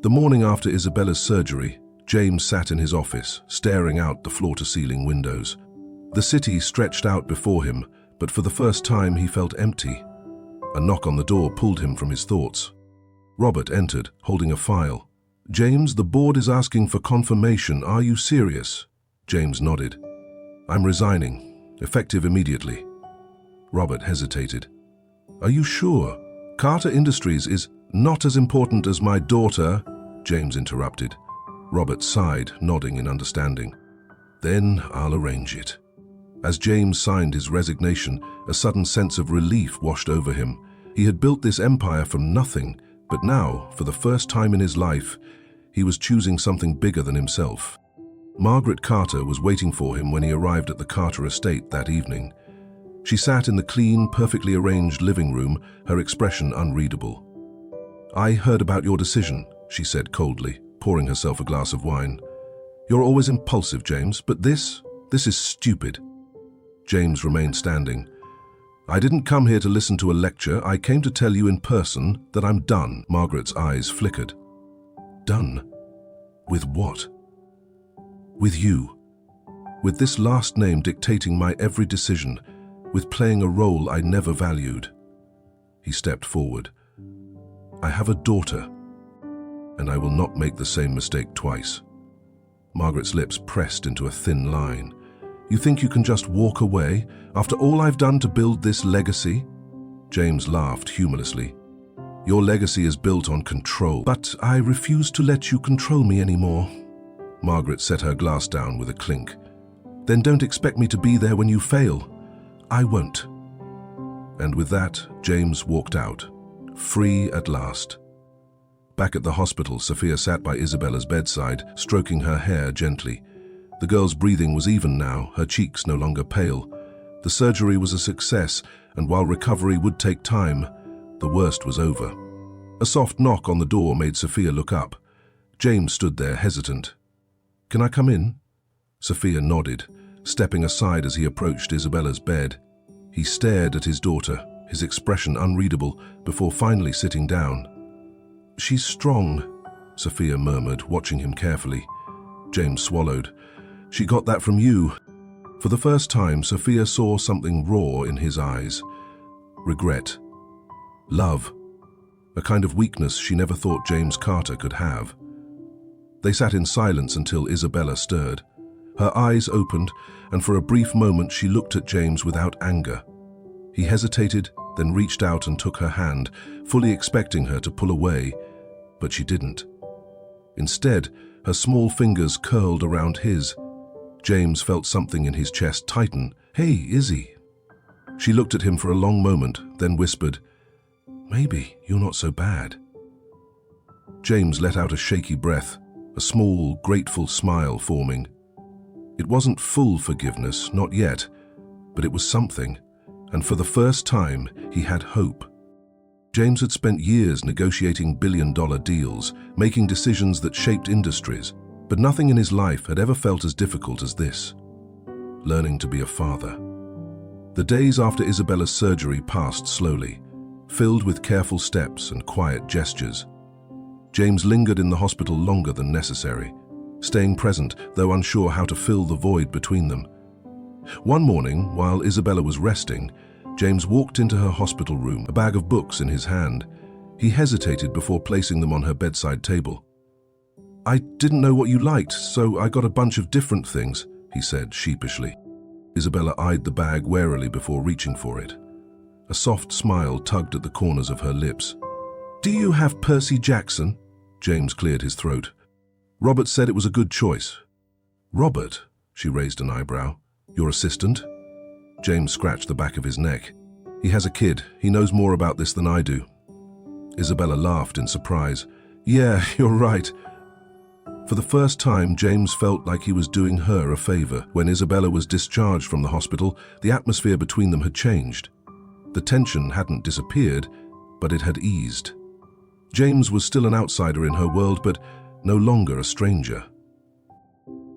The morning after Isabella's surgery, James sat in his office, staring out the floor-to-ceiling windows. The city stretched out before him, but for the first time he felt empty. A knock on the door pulled him from his thoughts. Robert entered, holding a file. "James, the board is asking for confirmation. Are you serious?" James nodded. "I'm resigning, effective immediately." Robert hesitated. "Are you sure? Carter Industries is not as important as my daughter," James interrupted. Robert sighed, nodding in understanding. "Then I'll arrange it." As James signed his resignation, a sudden sense of relief washed over him. He had built this empire from nothing, but now, for the first time in his life, he was choosing something bigger than himself. Margaret Carter was waiting for him when he arrived at the Carter estate that evening. She sat in the clean, perfectly arranged living room, her expression unreadable. "I heard about your decision," she said coldly, pouring herself a glass of wine. "You're always impulsive, James, but this is stupid." James remained standing. "I didn't come here to listen to a lecture. I came to tell you in person that I'm done." Margaret's eyes flickered. "Done? With what?" "With you. With this last name dictating my every decision, with playing a role I never valued." He stepped forward. "I have a daughter, and I will not make the same mistake twice." Margaret's lips pressed into a thin line. "You think you can just walk away after all I've done to build this legacy?" James laughed humorlessly. "Your legacy is built on control, but I refuse to let you control me anymore." Margaret set her glass down with a clink. "Then don't expect me to be there when you fail. I won't." And with that, James walked out, free at last. Back at the hospital, Sophia sat by Isabella's bedside, stroking her hair gently. The girl's breathing was even now, her cheeks no longer pale. The surgery was a success, and while recovery would take time, the worst was over. A soft knock on the door made Sophia look up. James stood there, hesitant. "Can I come in?" Sophia nodded, stepping aside as he approached Isabella's bed. He stared at his daughter, his expression unreadable, before finally sitting down. "She's strong," Sophia murmured, watching him carefully. James swallowed. "She got that from you." For the first time, Sophia saw something raw in his eyes. Regret. Love. A kind of weakness she never thought James Carter could have. They sat in silence until Isabella stirred. Her eyes opened, and for a brief moment she looked at James without anger. He hesitated, then reached out and took her hand, fully expecting her to pull away, but she didn't. Instead, her small fingers curled around his. James felt something in his chest tighten. "Hey, Izzy." She looked at him for a long moment, then whispered, "Maybe you're not so bad." James let out a shaky breath, a small, grateful smile forming. It wasn't full forgiveness, not yet, but it was something, and for the first time, he had hope. James had spent years negotiating billion-dollar deals, making decisions that shaped industries, but nothing in his life had ever felt as difficult as this. Learning to be a father. The days after Isabella's surgery passed slowly, filled with careful steps and quiet gestures. James lingered in the hospital longer than necessary, staying present though unsure how to fill the void between them. One morning, while Isabella was resting, James walked into her hospital room, a bag of books in his hand. He hesitated before placing them on her bedside table. "I didn't know what you liked, so I got a bunch of different things," he said sheepishly. Isabella eyed the bag warily before reaching for it. A soft smile tugged at the corners of her lips. "Do you have Percy Jackson?" James cleared his throat. "Robert said it was a good choice." "Robert?" She raised an eyebrow. "Your assistant?" James scratched the back of his neck. "He has a kid. He knows more about this than I do." Isabella laughed in surprise. "Yeah, you're right." For the first time, James felt like he was doing her a favor. When Isabella was discharged from the hospital, the atmosphere between them had changed. The tension hadn't disappeared, but it had eased. James was still an outsider in her world, but no longer a stranger.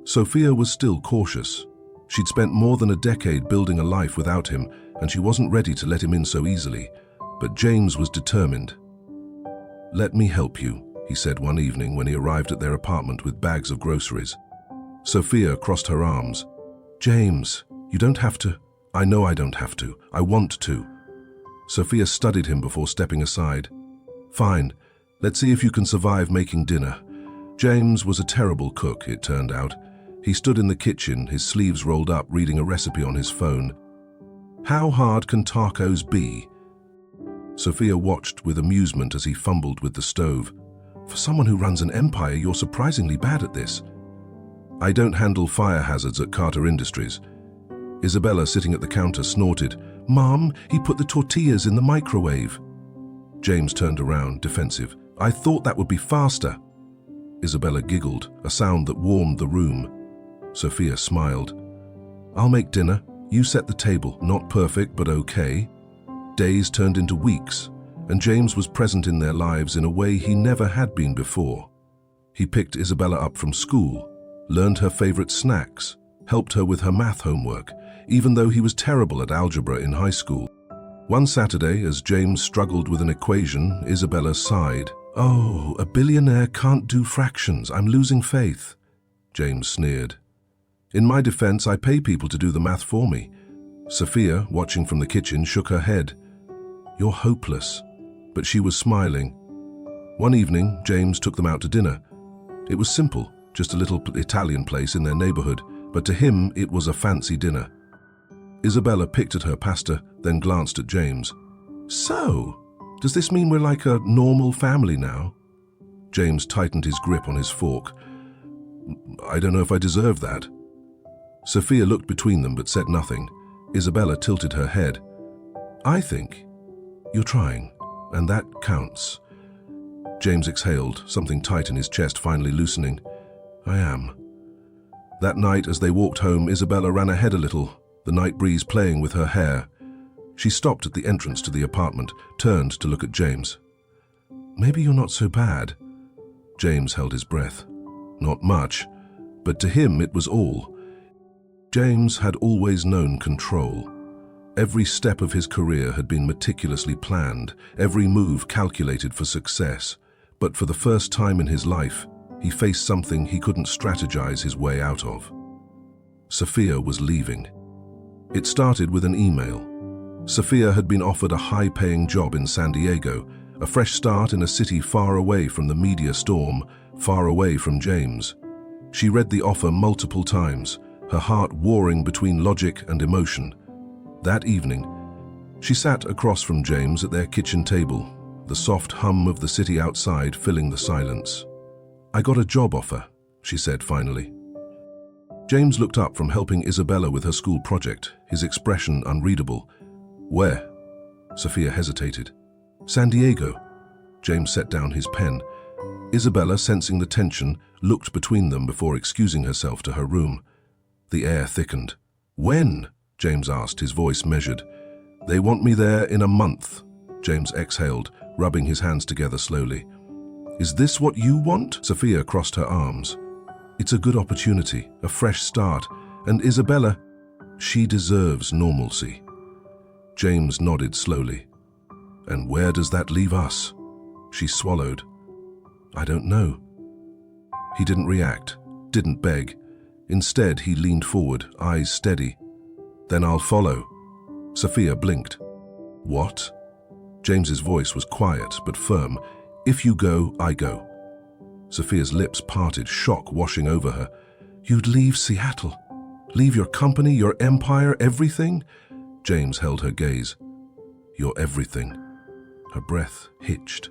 Sophia was still cautious. She'd spent more than a decade building a life without him, and she wasn't ready to let him in so easily. But James was determined. "Let me help you," he said one evening when he arrived at their apartment with bags of groceries. Sophia crossed her arms. "James, you don't have to." "I know I don't have to. I want to." Sophia studied him before stepping aside. "Fine. Let's see if you can survive making dinner." James was a terrible cook, it turned out. He stood in the kitchen, his sleeves rolled up, reading a recipe on his phone. "How hard can tacos be?" Sophia watched with amusement as he fumbled with the stove. "For someone who runs an empire, you're surprisingly bad at this." "I don't handle fire hazards at Carter Industries." Isabella, sitting at the counter, snorted. "Mom, he put the tortillas in the microwave." James turned around, defensive. "I thought that would be faster." Isabella giggled, a sound that warmed the room. Sophia smiled. "I'll make dinner. You set the table. Not perfect, but okay." Days turned into weeks, and James was present in their lives in a way he never had been before. He picked Isabella up from school, learned her favorite snacks, helped her with her math homework, even though he was terrible at algebra in high school. One Saturday, as James struggled with an equation, Isabella sighed. "Oh, a billionaire can't do fractions. I'm losing faith." James sneered. "In my defense, I pay people to do the math for me." Sophia, watching from the kitchen, shook her head. "You're hopeless." But she was smiling. One evening, James took them out to dinner. It was simple, just a little Italian place in their neighborhood, but to him it was a fancy dinner. Isabella picked at her pasta, then glanced at James. "So, does this mean we're like a normal family now?" James tightened his grip on his fork. "I don't know if I deserve that." Sophia looked between them but said nothing. Isabella tilted her head. "I think you're trying, and that counts." James exhaled, something tight in his chest finally loosening. "I am." That night, as they walked home, Isabella ran ahead a little, the night breeze playing with her hair. She stopped at the entrance to the apartment, turned to look at James. "Maybe you're not so bad." James held his breath. Not much, but to him it was all. James had always known control. Every step of his career had been meticulously planned, every move calculated for success. But for the first time in his life, he faced something he couldn't strategize his way out of. Sophia was leaving. It started with an email. Sophia had been offered a high-paying job in San Diego, a fresh start in a city far away from the media storm, far away from James. She read the offer multiple times, her heart warring between logic and emotion. That evening, she sat across from James at their kitchen table, the soft hum of the city outside filling the silence. "I got a job offer," she said finally. James looked up from helping Isabella with her school project, his expression unreadable. "Where?" Sophia hesitated. "San Diego." James set down his pen. Isabella, sensing the tension, looked between them before excusing herself to her room. The air thickened. "When?" James asked, his voice measured. "They want me there in a month," James exhaled, rubbing his hands together slowly. "Is this what you want?" Sophia crossed her arms. "It's a good opportunity, a fresh start, and Isabella, she deserves normalcy." James nodded slowly. "And where does that leave us?" She swallowed. "I don't know." He didn't react, didn't beg. Instead, he leaned forward, eyes steady. "Then I'll follow." Sophia blinked. What? James's voice was quiet but firm. If you go, I go. Sophia's lips parted, shock washing over her. You'd leave Seattle? Leave your company, your empire, everything? James held her gaze. Your everything. Her breath hitched.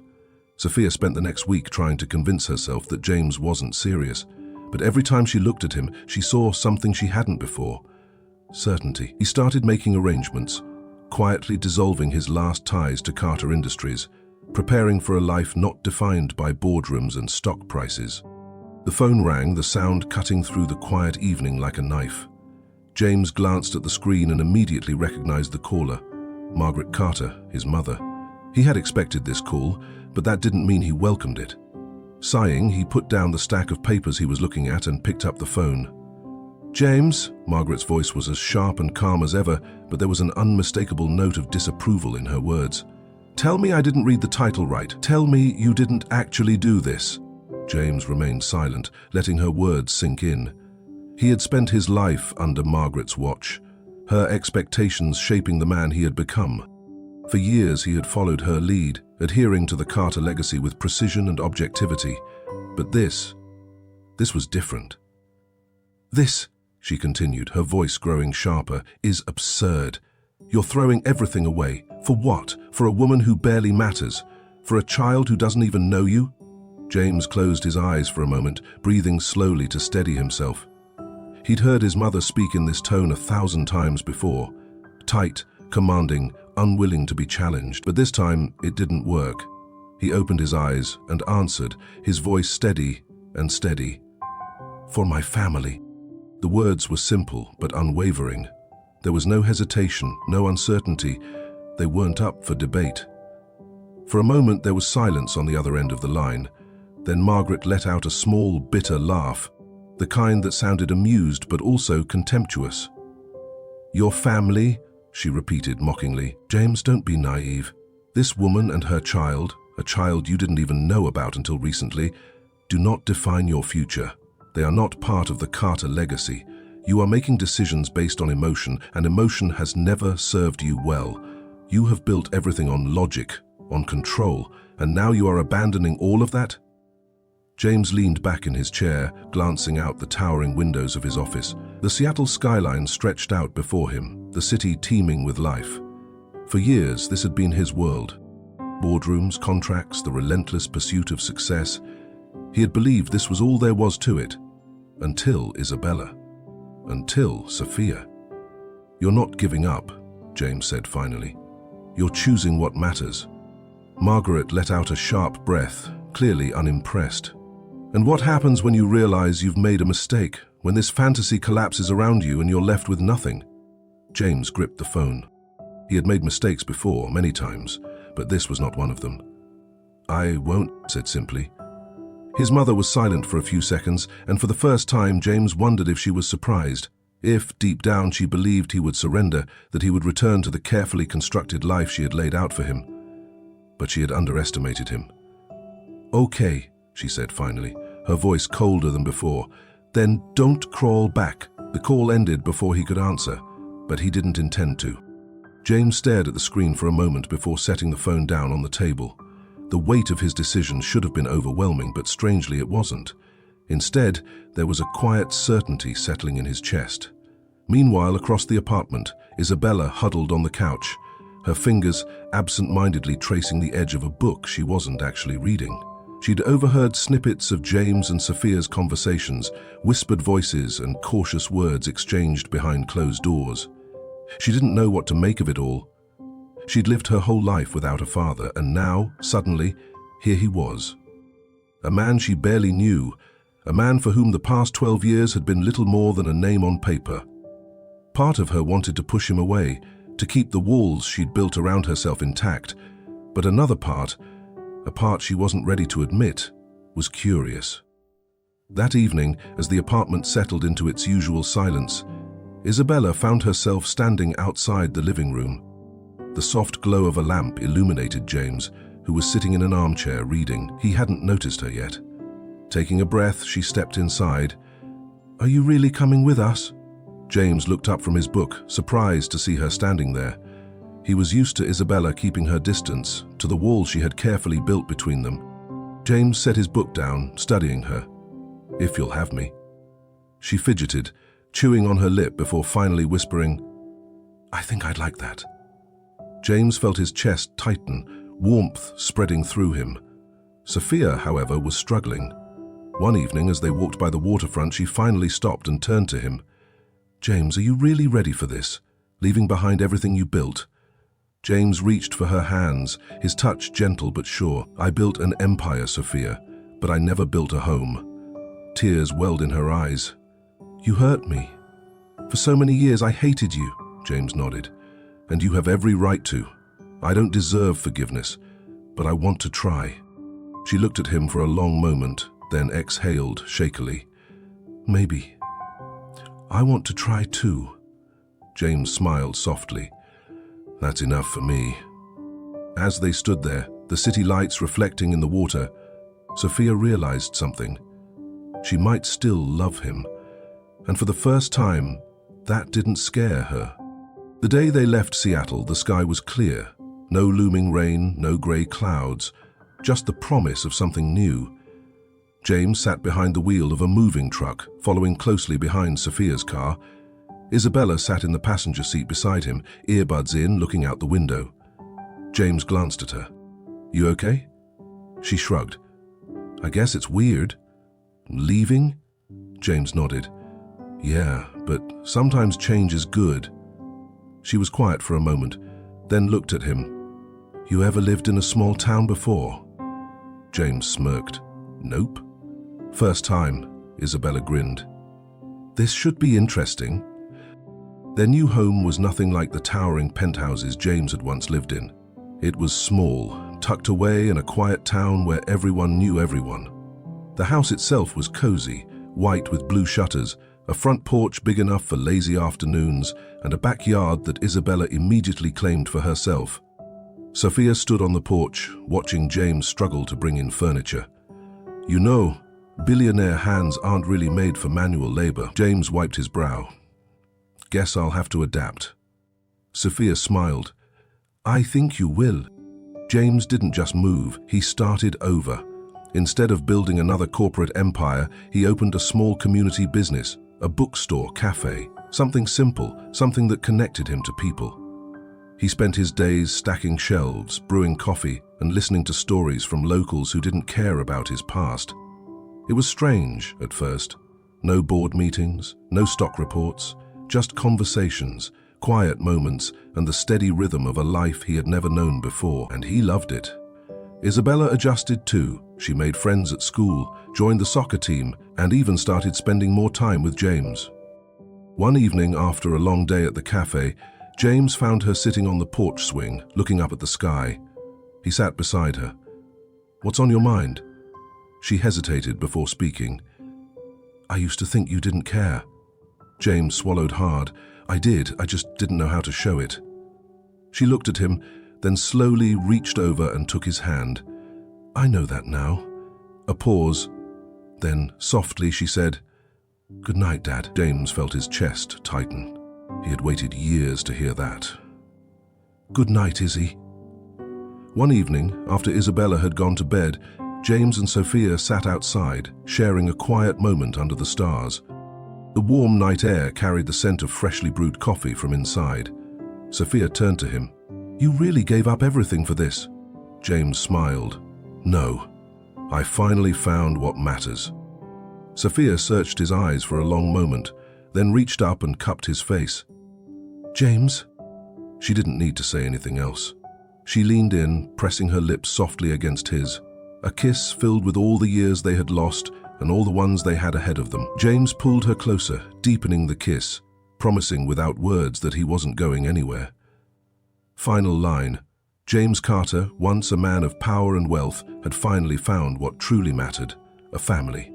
Sophia spent the next week trying to convince herself that James wasn't serious. But every time she looked at him, she saw something she hadn't before. Certainty. He started making arrangements, quietly dissolving his last ties to Carter Industries, preparing for a life not defined by boardrooms and stock prices. The phone rang, the sound cutting through the quiet evening like a knife. James glanced at the screen and immediately recognized the caller, Margaret Carter, his mother. He had expected this call, but that didn't mean he welcomed it. Sighing, he put down the stack of papers he was looking at and picked up the phone. James, Margaret's voice was as sharp and calm as ever, but there was an unmistakable note of disapproval in her words. Tell me I didn't read the title right. Tell me you didn't actually do this. James remained silent, letting her words sink in. He had spent his life under Margaret's watch, her expectations shaping the man he had become. For years he had followed her lead, adhering to the Carter legacy with precision and objectivity. But this was different. This, she continued, her voice growing sharper, is absurd. You're throwing everything away. For what? For a woman who barely matters? For a child who doesn't even know you? James closed his eyes for a moment, breathing slowly to steady himself. He'd heard his mother speak in this tone 1,000 times before. Tight, commanding, unwilling to be challenged. But this time, it didn't work. He opened his eyes and answered, his voice steady and steady. For my family. The words were simple but unwavering. There was no hesitation, no uncertainty. They weren't up for debate. For a moment, there was silence on the other end of the line. Then Margaret let out a small, bitter laugh, the kind that sounded amused but also contemptuous. Your family? She repeated mockingly. James, don't be naive. This woman and her child, a child you didn't even know about until recently, do not define your future. They are not part of the Carter legacy. You are making decisions based on emotion, and emotion has never served you well. You have built everything on logic, on control, and now you are abandoning all of that? James leaned back in his chair, glancing out the towering windows of his office. The Seattle skyline stretched out before him, the city teeming with life. For years, this had been his world. Boardrooms, contracts, the relentless pursuit of success. He had believed this was all there was to it. Until Isabella. Until Sophia. You're not giving up, James said finally. You're choosing what matters. Margaret let out a sharp breath, clearly unimpressed. And what happens when you realize you've made a mistake, when this fantasy collapses around you and you're left with nothing? James gripped the phone. He had made mistakes before, many times, but this was not one of them. I won't, said simply. His mother was silent for a few seconds, and for the first time James wondered if she was surprised, if, deep down, she believed he would surrender, that he would return to the carefully constructed life she had laid out for him. But she had underestimated him. Okay, she said finally, her voice colder than before. Then don't crawl back. The call ended before he could answer, but he didn't intend to. James stared at the screen for a moment before setting the phone down on the table. The weight of his decision should have been overwhelming, but strangely it wasn't. Instead, there was a quiet certainty settling in his chest. Meanwhile, across the apartment, Isabella huddled on the couch, her fingers absent-mindedly tracing the edge of a book she wasn't actually reading. She'd overheard snippets of James and Sophia's conversations, whispered voices and cautious words exchanged behind closed doors. She didn't know what to make of it all. She'd lived her whole life without a father, and now, suddenly, here he was. A man she barely knew, a man for whom the past 12 years had been little more than a name on paper. Part of her wanted to push him away, to keep the walls she'd built around herself intact, but another part, a part she wasn't ready to admit, was curious. That evening, as the apartment settled into its usual silence, Isabella found herself standing outside the living room. The soft glow of a lamp illuminated James, who was sitting in an armchair reading. He hadn't noticed her yet. Taking a breath, she stepped inside. Are you really coming with us? James looked up from his book, surprised to see her standing there. He was used to Isabella keeping her distance, to the wall she had carefully built between them. James set his book down, studying her. "If you'll have me." She fidgeted, chewing on her lip before finally whispering, "I think I'd like that." James felt his chest tighten, warmth spreading through him. Sophia, however, was struggling. One evening, as they walked by the waterfront, she finally stopped and turned to him. "James, are you really ready for this? Leaving behind everything you built?" James reached for her hands, his touch gentle but sure. "I built an empire, Sophia, but I never built a home." Tears welled in her eyes. "You hurt me. For so many years I hated you," James nodded. "And you have every right to. I don't deserve forgiveness, but I want to try." She looked at him for a long moment, then exhaled shakily. "Maybe. I want to try too." James smiled softly. "That's enough for me." As they stood there, the city lights reflecting in the water, Sophia realized something. She might still love him. And for the first time, that didn't scare her. The day they left Seattle, the sky was clear. No looming rain, no grey clouds, just the promise of something new. James sat behind the wheel of a moving truck, following closely behind Sophia's car. Isabella sat in the passenger seat beside him, earbuds in, looking out the window. James glanced at her. "You okay?" She shrugged. "I guess it's weird." "Leaving?" James nodded. "Yeah, but sometimes change is good." She was quiet for a moment, then looked at him. "You ever lived in a small town before?" James smirked. "Nope." "First time," Isabella grinned. "This should be interesting." Their new home was nothing like the towering penthouses James had once lived in. It was small, tucked away in a quiet town where everyone knew everyone. The house itself was cozy, white with blue shutters, a front porch big enough for lazy afternoons, and a backyard that Isabella immediately claimed for herself. Sophia stood on the porch, watching James struggle to bring in furniture. "You know, billionaire hands aren't really made for manual labor." James wiped his brow. "Guess I'll have to adapt." Sophia smiled. "I think you will." James didn't just move, he started over. Instead of building another corporate empire, he opened a small community business, a bookstore, cafe, something simple, something that connected him to people. He spent his days stacking shelves, brewing coffee, and listening to stories from locals who didn't care about his past. It was strange at first. No board meetings, no stock reports, just conversations, quiet moments, and the steady rhythm of a life he had never known before, and he loved it. Isabella adjusted too. She made friends at school, joined the soccer team, and even started spending more time with James. One evening after a long day at the cafe, James found her sitting on the porch swing, looking up at the sky. He sat beside her. "What's on your mind?" She hesitated before speaking. "I used to think you didn't care." James swallowed hard. "I did, I just didn't know how to show it." She looked at him, then slowly reached over and took his hand. "I know that now." A pause. Then, softly, she said, "Good night, Dad." James felt his chest tighten. He had waited years to hear that. "Good night, Izzy." One evening, after Isabella had gone to bed, James and Sophia sat outside, sharing a quiet moment under the stars. The warm night air carried the scent of freshly brewed coffee from inside. Sophia turned to him. "You really gave up everything for this?" James smiled. "No. I finally found what matters." Sophia searched his eyes for a long moment, then reached up and cupped his face. "James?" She didn't need to say anything else. She leaned in, pressing her lips softly against his. A kiss filled with all the years they had lost and all the ones they had ahead of them. James pulled her closer, deepening the kiss, promising without words that he wasn't going anywhere. Final line. James Carter, once a man of power and wealth, had finally found what truly mattered, a family.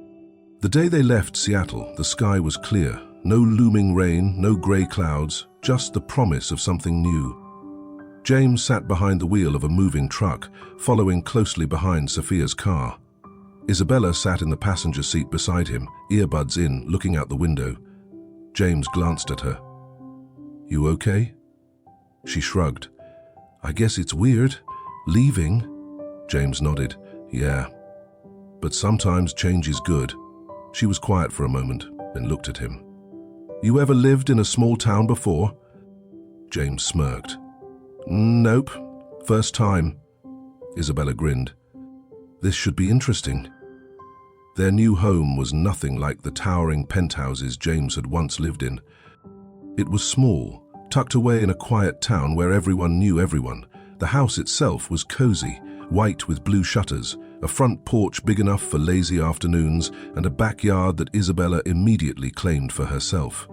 The day they left Seattle, the sky was clear. No looming rain, no grey clouds, just the promise of something new. James sat behind the wheel of a moving truck, following closely behind Sophia's car. Isabella sat in the passenger seat beside him, earbuds in, looking out the window. James glanced at her. "You okay?" She shrugged. I guess it's weird. Leaving? James nodded. Yeah. But sometimes change is good. She was quiet for a moment, then looked at him. You ever lived in a small town before? James smirked. Nope. First time. Isabella grinned. This should be interesting. Their new home was nothing like the towering penthouses James had once lived in. It was small, tucked away in a quiet town where everyone knew everyone. The house itself was cozy, white with blue shutters, a front porch big enough for lazy afternoons, and a backyard that Isabella immediately claimed for herself.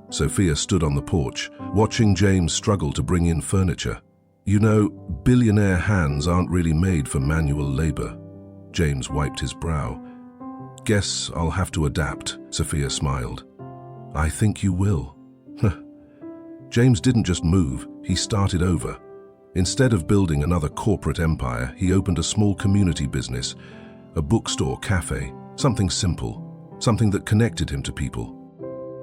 Sophia stood on the porch, watching James struggle to bring in furniture. You know, billionaire hands aren't really made for manual labor. James wiped his brow. Guess I'll have to adapt, Sophia smiled. I think you will. James didn't just move, he started over. Instead of building another corporate empire, he opened a small community business, a bookstore cafe, something simple, something that connected him to people.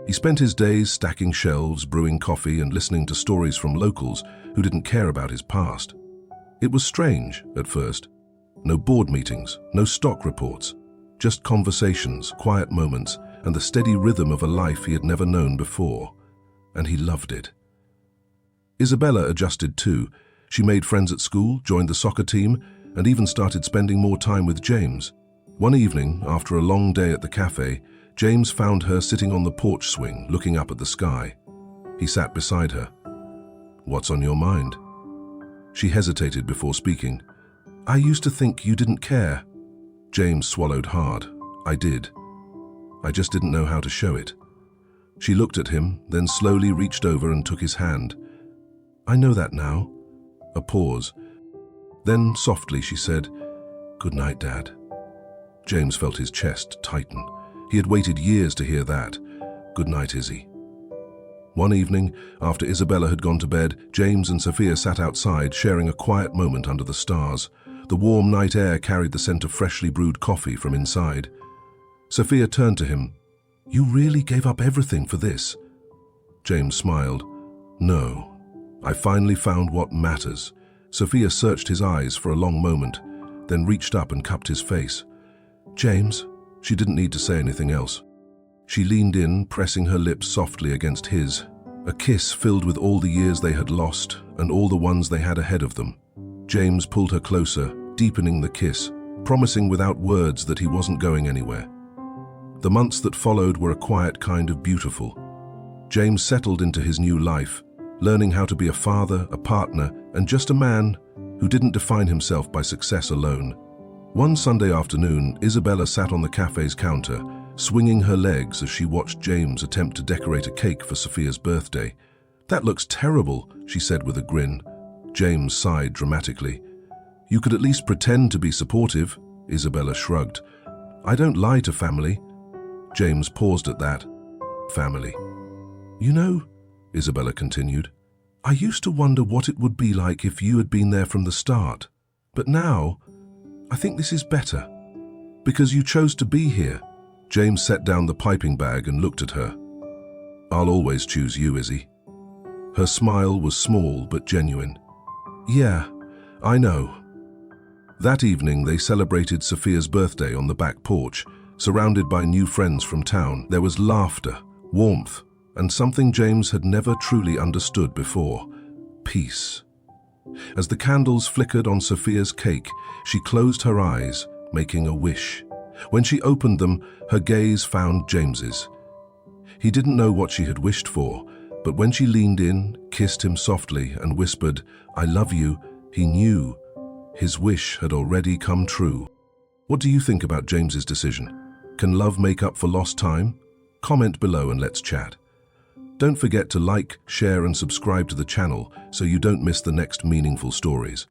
He spent his days stacking shelves, brewing coffee, and listening to stories from locals who didn't care about his past. It was strange at first. No board meetings, no stock reports, just conversations, quiet moments, and the steady rhythm of a life he had never known before. And he loved it. Isabella adjusted too. She made friends at school, joined the soccer team, and even started spending more time with James. One evening, after a long day at the cafe, James found her sitting on the porch swing, looking up at the sky. He sat beside her. What's on your mind? She hesitated before speaking. I used to think you didn't care. James swallowed hard. I did. I just didn't know how to show it. She looked at him, then slowly reached over and took his hand. I know that now. A pause. Then, softly, she said, Good night, Dad. James felt his chest tighten. He had waited years to hear that. Good night, Izzy. One evening, after Isabella had gone to bed, James and Sophia sat outside, sharing a quiet moment under the stars. The warm night air carried the scent of freshly brewed coffee from inside. Sophia turned to him. You really gave up everything for this? James smiled. No. I finally found what matters. Sophia searched his eyes for a long moment, then reached up and cupped his face. James, she didn't need to say anything else. She leaned in, pressing her lips softly against his, a kiss filled with all the years they had lost and all the ones they had ahead of them. James pulled her closer, deepening the kiss, promising without words that he wasn't going anywhere. The months that followed were a quiet kind of beautiful. James settled into his new life, learning how to be a father, a partner, and just a man who didn't define himself by success alone. One Sunday afternoon, Isabella sat on the cafe's counter, swinging her legs as she watched James attempt to decorate a cake for Sophia's birthday. That looks terrible, she said with a grin. James sighed dramatically. You could at least pretend to be supportive, Isabella shrugged. I don't lie to family. James paused at that. Family. You know, Isabella continued, I used to wonder what it would be like if you had been there from the start. But now, I think this is better. Because you chose to be here. James set down the piping bag and looked at her. I'll always choose you, Izzy. Her smile was small but genuine. Yeah, I know. That evening, they celebrated Sophia's birthday on the back porch, surrounded by new friends from town. There was laughter, warmth, and something James had never truly understood before, peace. As the candles flickered on Sophia's cake, she closed her eyes, making a wish. When she opened them, her gaze found James's. He didn't know what she had wished for, but when she leaned in, kissed him softly, and whispered, I love you, he knew his wish had already come true. What do you think about James's decision? Can love make up for lost time? Comment below and let's chat. Don't forget to like, share, and subscribe to the channel so you don't miss the next meaningful stories.